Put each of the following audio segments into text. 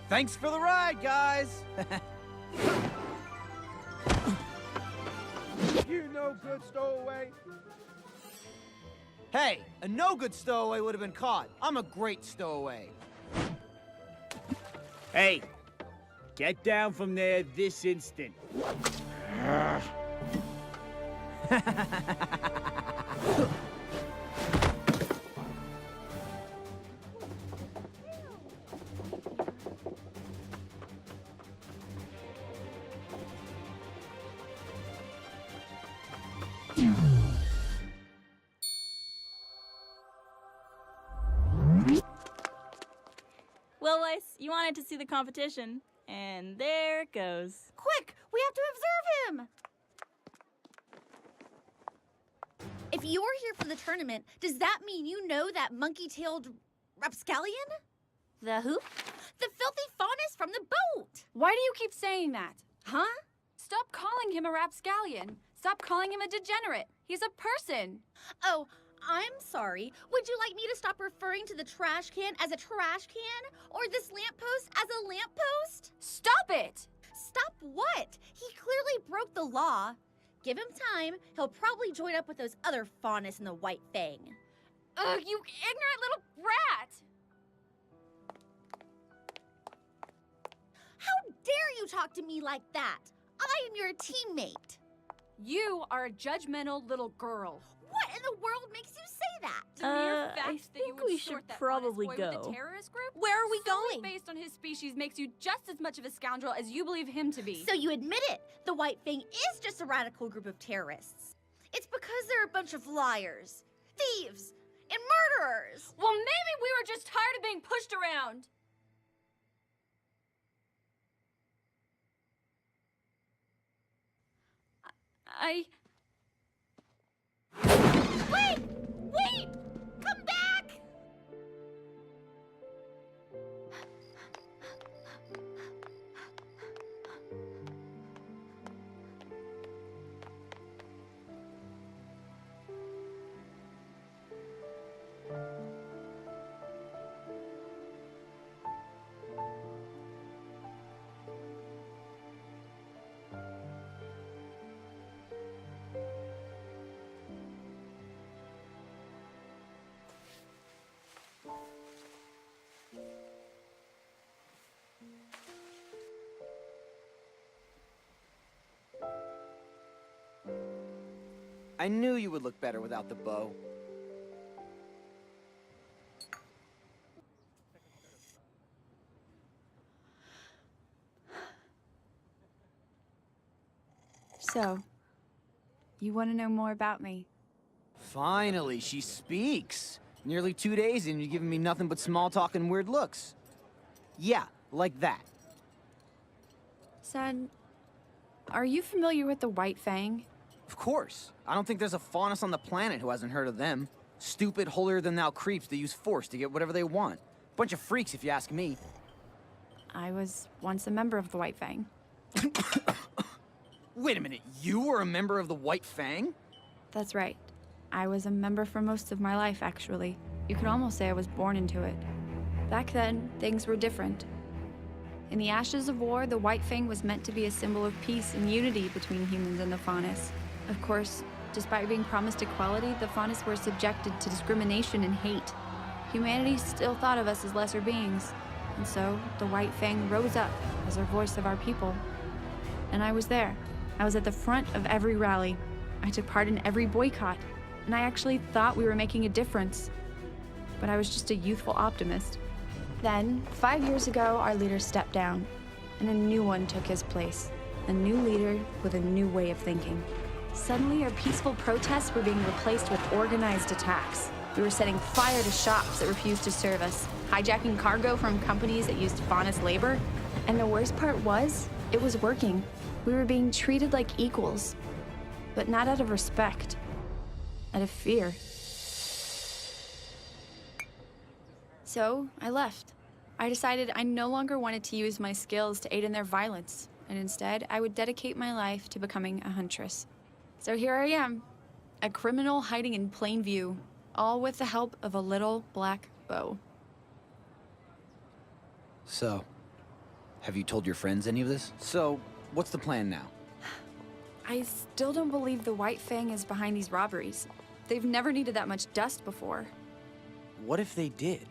Thanks for the ride, guys! You no good stowaway. Hey, a no-good stowaway would have been caught. I'm a great stowaway. Hey, get down from there this instant. Well, Weiss, you wanted to see the competition, and there it goes. Quick, we have to observe him! If you're here for the tournament, does that mean you know that monkey-tailed rapscallion? The who? The filthy faunus from the boat! Why do you keep saying that? Huh? Stop calling him a rapscallion. Stop calling him a degenerate. He's a person. Oh, I'm sorry. Would you like me to stop referring to the trash can as a trash can? Or this lamppost as a lamppost? Stop it! Stop what? He clearly broke the law. Give him time. He'll probably join up with those other faunus in the White Fang. Ugh, you ignorant little brat! How dare you talk to me like that? I am your teammate. You are a judgmental little girl. What in the world makes you say that? The mere fact I that you think would we sort should that probably honest boy with go. the terrorist group? Where are we solely going? based on his species makes you just as much of a scoundrel as you believe him to be. So you admit it. The White Fang is just a radical group of terrorists. It's because they're a bunch of liars, thieves, and murderers. Well, maybe we were just tired of being pushed around. Wait! Wait! Come back! I knew you would look better without the bow. So, you want to know more about me? Finally, she speaks. Nearly 2 days and you're giving me nothing but small talk and weird looks. Yeah, like that. Son, are you familiar with the White Fang? Of course. I don't think there's a faunus on the planet who hasn't heard of them. Stupid, holier-than-thou creeps that use force to get whatever they want. Bunch of freaks, if you ask me. I was once a member of the White Fang. Wait a minute, you were a member of the White Fang? That's right. I was a member for most of my life, actually. You could almost say I was born into it. Back then, things were different. In the ashes of war, the White Fang was meant to be a symbol of peace and unity between humans and the faunus. Of course, despite being promised equality, the faunus were subjected to discrimination and hate. Humanity still thought of us as lesser beings, and so the White Fang rose up as a voice of our people. And I was there. I was at the front of every rally. I took part in every boycott, and I actually thought we were making a difference. But I was just a youthful optimist. Then, 5 years ago, our leader stepped down, and a new one took his place. A new leader with a new way of thinking. Suddenly, our peaceful protests were being replaced with organized attacks. We were setting fire to shops that refused to serve us, hijacking cargo from companies that used faunus labor. And the worst part was, it was working. We were being treated like equals, but not out of respect, out of fear. So, I left. I decided I no longer wanted to use my skills to aid in their violence, and instead, I would dedicate my life to becoming a huntress. So here I am, a criminal hiding in plain view, all with the help of a little black bow. So, have you told your friends any of this? So, what's the plan now? I still don't believe the White Fang is behind these robberies. They've never needed that much dust before. What if they did?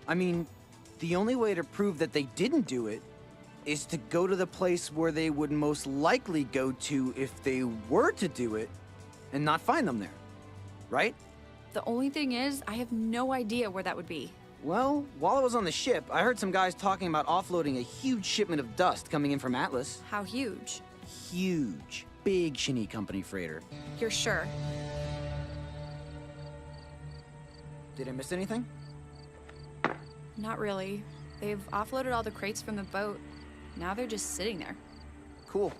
I mean, the only way to prove that they didn't do it is to go to the place where they would most likely go to if they were to do it and not find them there, right? The only thing is, I have no idea where that would be. Well, while I was on the ship, I heard some guys talking about offloading a huge shipment of dust coming in from Atlas. How huge? Huge. Big Shinny Company freighter. You're sure? Did I miss anything? Not really. They've offloaded all the crates from the boat. Now they're just sitting there. Cool.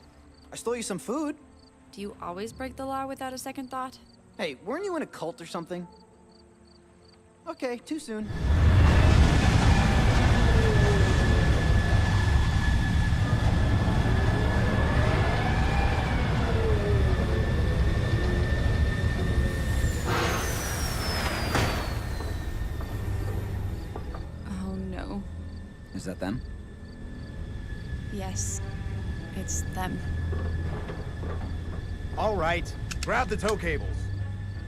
I stole you some food. Do you always break the law without a second thought? Hey, weren't you in a cult or something? Okay, too soon. Oh no. Is that them? Yes. It's them. All right, grab the tow cables.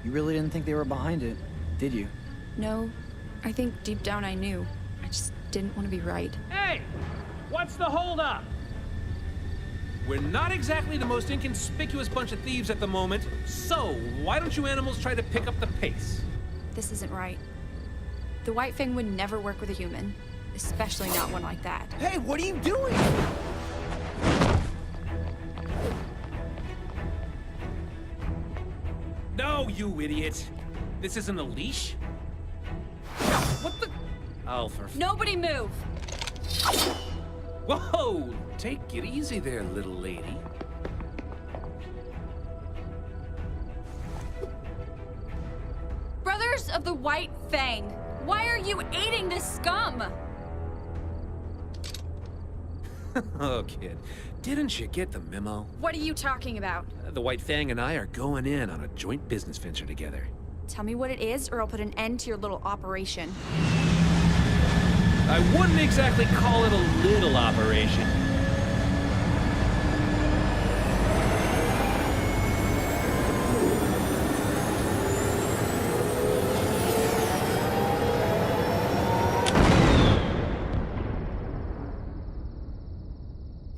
You really didn't think they were behind it, did you? No. I think deep down I knew. I just didn't want to be right. Hey! What's the holdup? We're not exactly the most inconspicuous bunch of thieves at the moment, so why don't you animals try to pick up the pace? This isn't right. The White Fang would never work with a human. Especially not one like that. Hey, what are you doing? No, you idiot! This isn't a leash? What the? Oh, for Nobody move! Whoa! Take it easy there, little lady. Brothers of the White Fang, why are you aiding this scum? Oh, kid, didn't you get the memo? What are you talking about? The White Fang and I are going in on a joint business venture together. Tell me what it is, or I'll put an end to your little operation. I wouldn't exactly call it a little operation.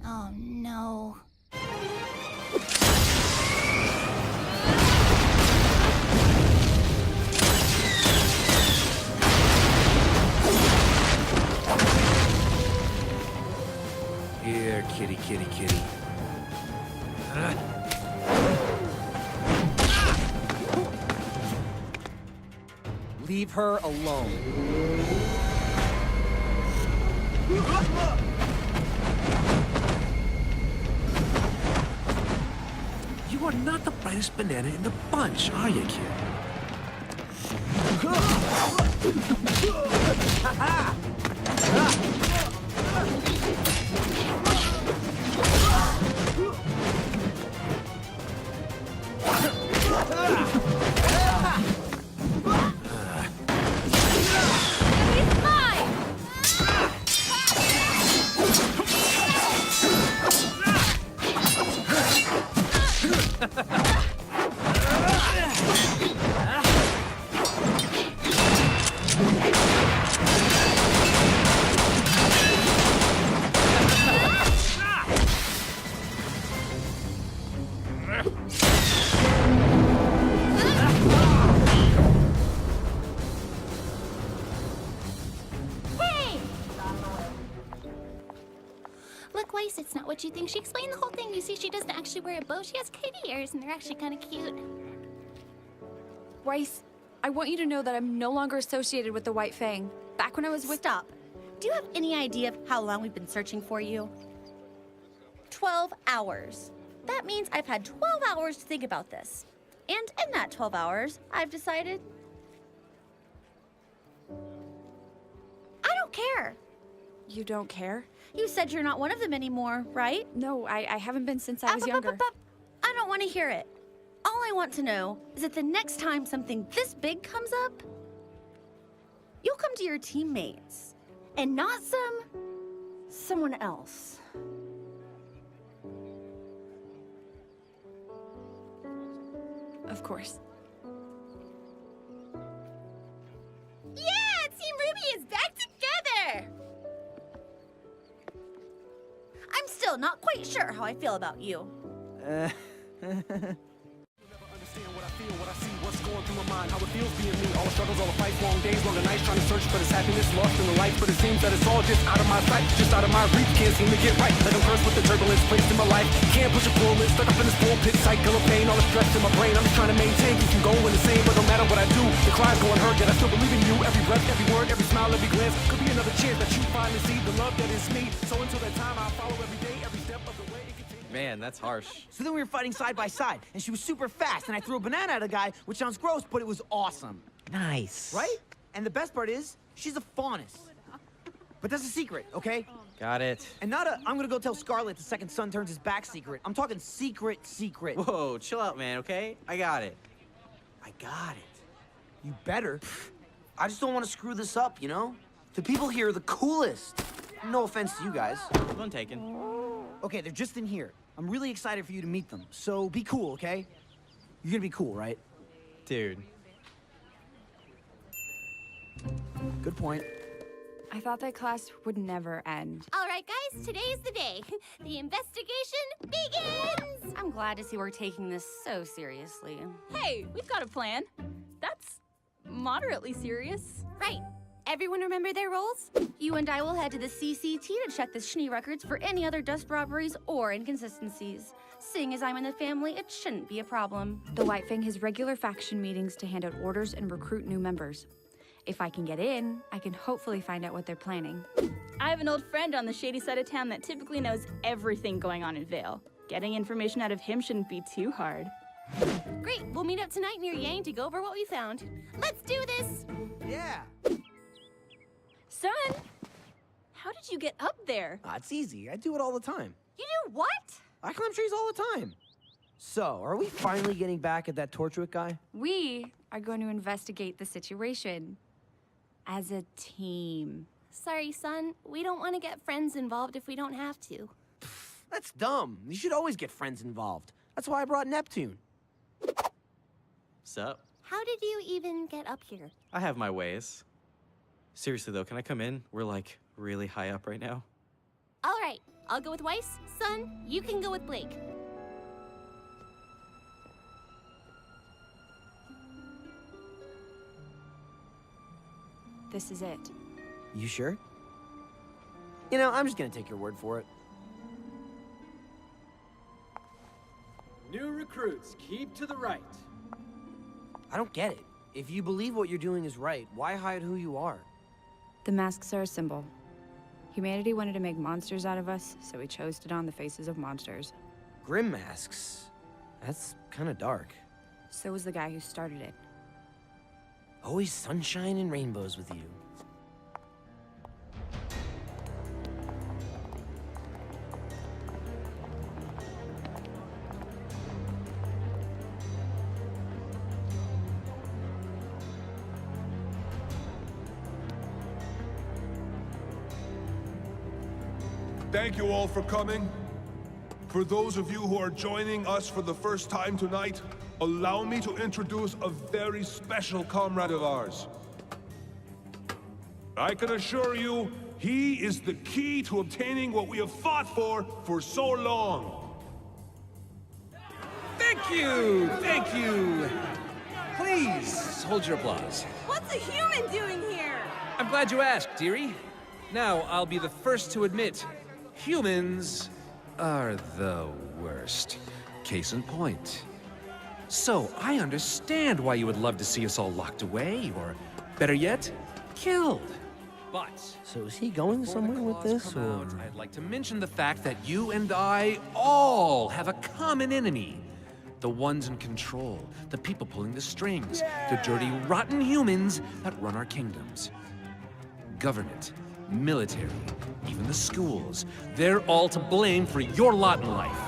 Oh no. Here, kitty, kitty, kitty. Leave her alone. You are not the brightest banana in the bunch, are you, kid? Look, Weiss, it's not what you think. She explained the whole thing. You see, she doesn't actually wear a bow. She has kitty ears, and they're actually kind of cute. Weiss, I want you to know that I'm no longer associated with the White Fang. Back when I was with... Stop. Do you have any idea of how long we've been searching for you? 12 hours. That means I've had 12 hours to think about this. And in that 12 hours, I've decided... I don't care. You don't care? You said you're not one of them anymore, right? No, I haven't been since I was younger. I don't want to hear it. All I want to know is that the next time something this big comes up, you'll come to your teammates And not someone else. Of course. Yeah, Team RWBY is back together! I'm still not quite sure how I feel about you. Understand what I feel, what I see, what's going through my mind, how it feels being me. All the struggles, all the fights, long days, longer nights, trying to search for this happiness, lost in the light. But it seems that it's all just out of my sight, just out of my reach. Can't seem to get right, like I'm cursed with the turbulence placed in my life. Can't push a pull, it's stuck up in this pulpit cycle of pain. All the stress in my brain, I'm just trying to maintain, keep from going insane. But no matter what I do, the cries go unheard, yet I still believe in you. Every breath, every word, every smile, every glance could be another chance that you finally see the love that is me. So until that time, I'll follow every day, every step of the way. Man, that's harsh. So then we were fighting side by side, and she was super fast, and I threw a banana at a guy, which sounds gross, but it was awesome. Nice. Right? And the best part is, she's a faunus. But that's a secret, okay? Got it. And not a, I'm gonna go tell Scarlet the second Sun turns his back secret. I'm talking secret. Whoa, chill out, man, okay? I got it. I got it. You better. I just don't want to screw this up, you know? The people here are the coolest. No offense to you guys. None taken. Okay, they're just in here. I'm really excited for you to meet them, so be cool, okay? You're gonna be cool, right? Dude. Good point. I thought that class would never end. All right, guys, today's the day. The investigation begins! I'm glad to see we're taking this so seriously. Hey, we've got a plan. That's moderately serious. Right. Everyone remember their roles? You and I will head to the CCT to check the Schnee records for any other dust robberies or inconsistencies. Seeing as I'm in the family, it shouldn't be a problem. The White Fang has regular faction meetings to hand out orders and recruit new members. If I can get in, I can hopefully find out what they're planning. I have an old friend on the shady side of town that typically knows everything going on in Vale. Getting information out of him shouldn't be too hard. Great, we'll meet up tonight near Yang to go over what we found. Let's do this! Yeah. Son, how did you get up there? It's easy. I do it all the time. You do what? I climb trees all the time. So, are we finally getting back at that Torchwick guy? We are going to investigate the situation as a team. Sorry, son. We don't want to get friends involved if we don't have to. That's dumb. You should always get friends involved. That's why I brought Neptune. Sup? How did you even get up here? I have my ways. Seriously though, can I come in? We're like really high up right now. All right, I'll go with Weiss. Son, you can go with Blake. This is it. You sure? You know, I'm just gonna take your word for it. New recruits, keep to the right. I don't get it. If you believe what you're doing is right, why hide who you are? The masks are a symbol. Humanity wanted to make monsters out of us, so we chose to don the faces of monsters. Grim masks? That's kinda dark. So was the guy who started it. Always sunshine and rainbows with you. Thank you all for coming. For those of you who are joining us for the first time tonight, allow me to introduce a very special comrade of ours. I can assure you, he is the key to obtaining what we have fought for so long. Thank you! Thank you! Please, hold your applause. What's a human doing here? I'm glad you asked, dearie. Now, I'll be the first to admit, humans are the worst. Case in point. So, I understand why you would love to see us all locked away, or better yet, killed. But So is he going somewhere with this, or...? out, I'd like to mention the fact that you and I all have a common enemy. The ones in control, the people pulling the strings, the dirty, rotten humans that run our kingdoms. Government, military, even the schools, they're all to blame for your lot in life.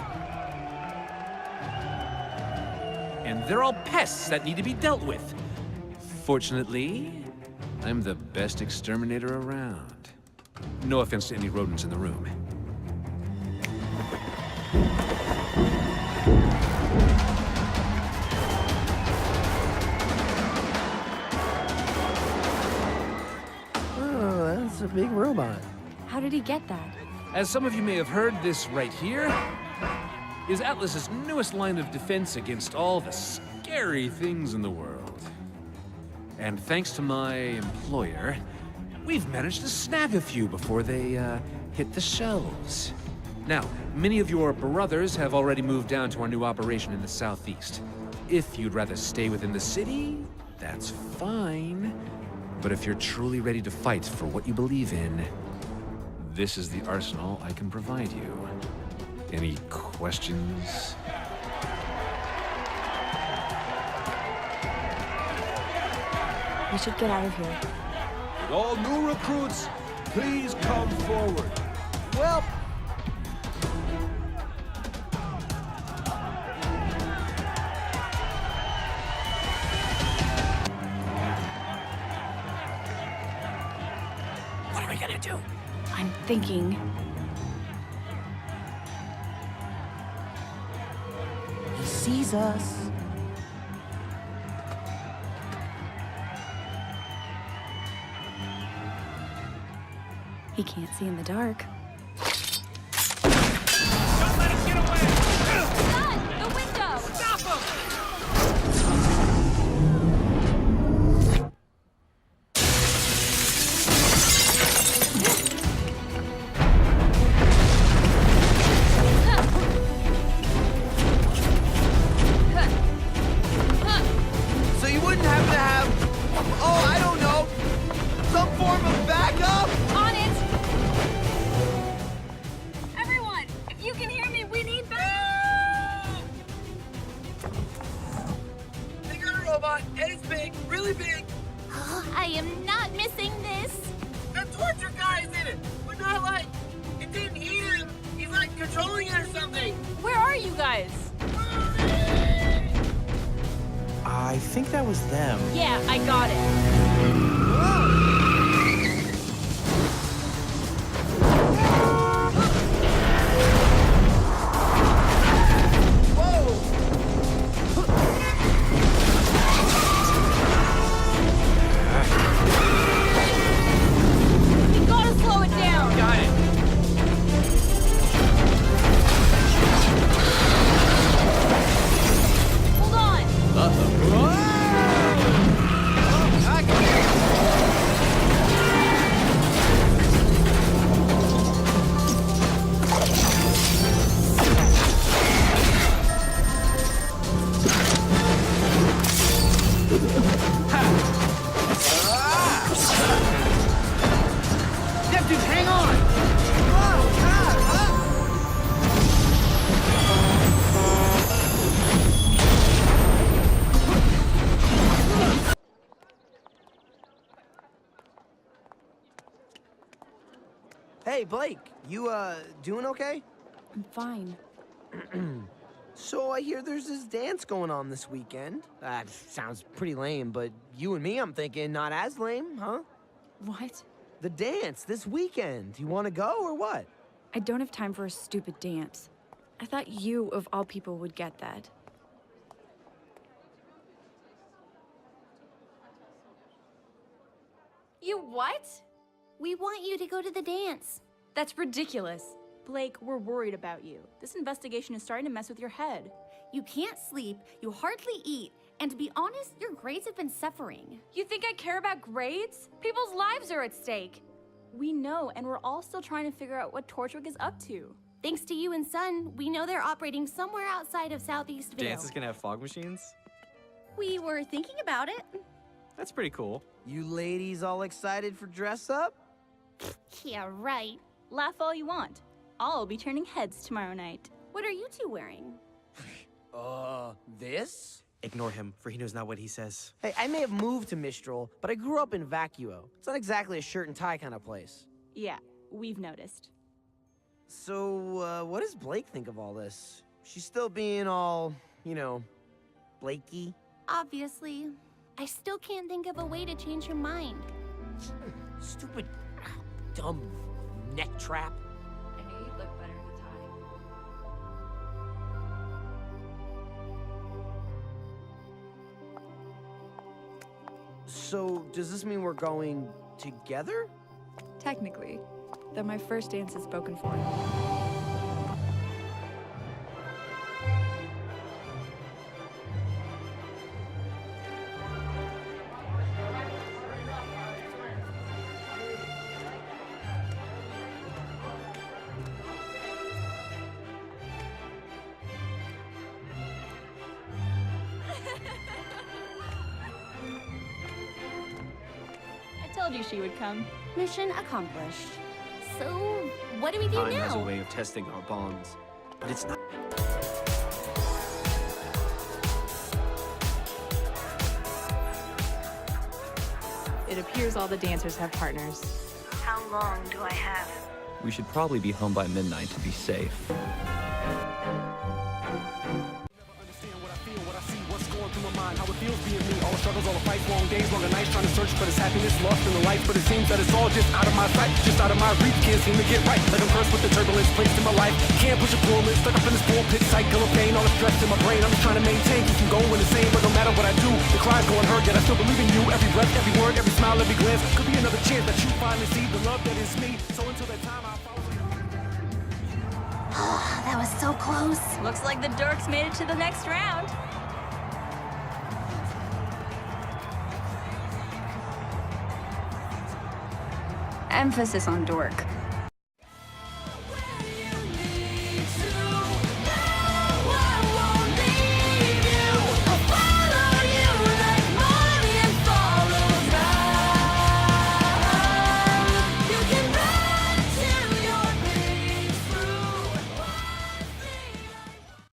And they're all pests that need to be dealt with. Fortunately, I'm the best exterminator around. No offense to any rodents in the room. Oh, that's a big robot. How did he get that? As some of you may have heard, this right here is Atlas's newest line of defense against all the scary things in the world. And thanks to my employer, we've managed to snag a few before they hit the shelves. Now, many of your brothers have already moved down to our new operation in the southeast. If you'd rather stay within the city, that's fine. But if you're truly ready to fight for what you believe in, this is the arsenal I can provide you. Any questions? We should get out of here. All new recruits, please come forward. Well, What are we gonna do? I'm thinking. he sees us. He can't see in the dark. Don't let him get away! Son, the window! Stop him! So you wouldn't have to have, oh, I don't know, some form of backup? On it! Everyone, if you can hear me, we need backup! They got a robot, and it's big, really big. I am not missing this. The torture guy is in it, but not like, it didn't eat him. He's like controlling it or something. Where are you guys? I think that was them. Yeah, I got it. We gotta slow it down. Got it. Hold on. Yep, dude, hang on. Hey, Blake, you, doing okay? I'm fine. So I hear there's this dance going on this weekend. That sounds pretty lame, but you and me, I'm thinking, not as lame, huh? What? The dance this weekend. You want to go or what? I don't have time for a stupid dance. I thought you, of all people, would get that. You what? We want you to go to the dance. That's ridiculous. Blake, we're worried about you. This investigation is starting to mess with your head. You can't sleep, you hardly eat, and to be honest, your grades have been suffering. You think I care about grades? People's lives are at stake. We know, and we're all still trying to figure out what Torchwick is up to. Thanks to you and Sun, we know they're operating somewhere outside of Southeast Vale. Dance is gonna have fog machines? We were thinking about it. That's pretty cool. You ladies all excited for dress up? Yeah, right. Laugh all you want. I'll be turning heads tomorrow night. What are you two wearing? This? Ignore him, for he knows not what he says. Hey, I may have moved to Mistral, but I grew up in Vacuo. It's not exactly a shirt and tie kind of place. Yeah, we've noticed. So, what does Blake think of all this? She's still being all, you know, Blakey? Obviously. I still can't think of a way to change her mind. Stupid, dumb neck trap. I knew you'd look better in a tie. So, does this mean we're going together? Technically, though my first dance is spoken for. I told you she would come. Mission accomplished. So, what do we do Time has a now? way of testing our bonds, but it's not. It appears all the dancers have partners. How long do I have? We should probably be home by midnight to be safe. How it feels being me, all the struggles, all the fights, long days, longer nights, trying to search for this happiness, lost in the life, but it seems that it's all just out of my sight, just out of my reach, can't seem to get right, like I'm cursed with the turbulence placed in my life, can't push a pull, it's stuck up in this bullpit cycle of pain, all the stress in my brain, I'm just trying to maintain, keep from going insane, but no matter what I do, the cries go unheard, yet I still believe in you, every breath, every word, every smile, every glance, could be another chance that you finally see the love that is me, so until that time I'll follow you. That was so close. Looks like the dorks made it to the next round. Emphasis on dork.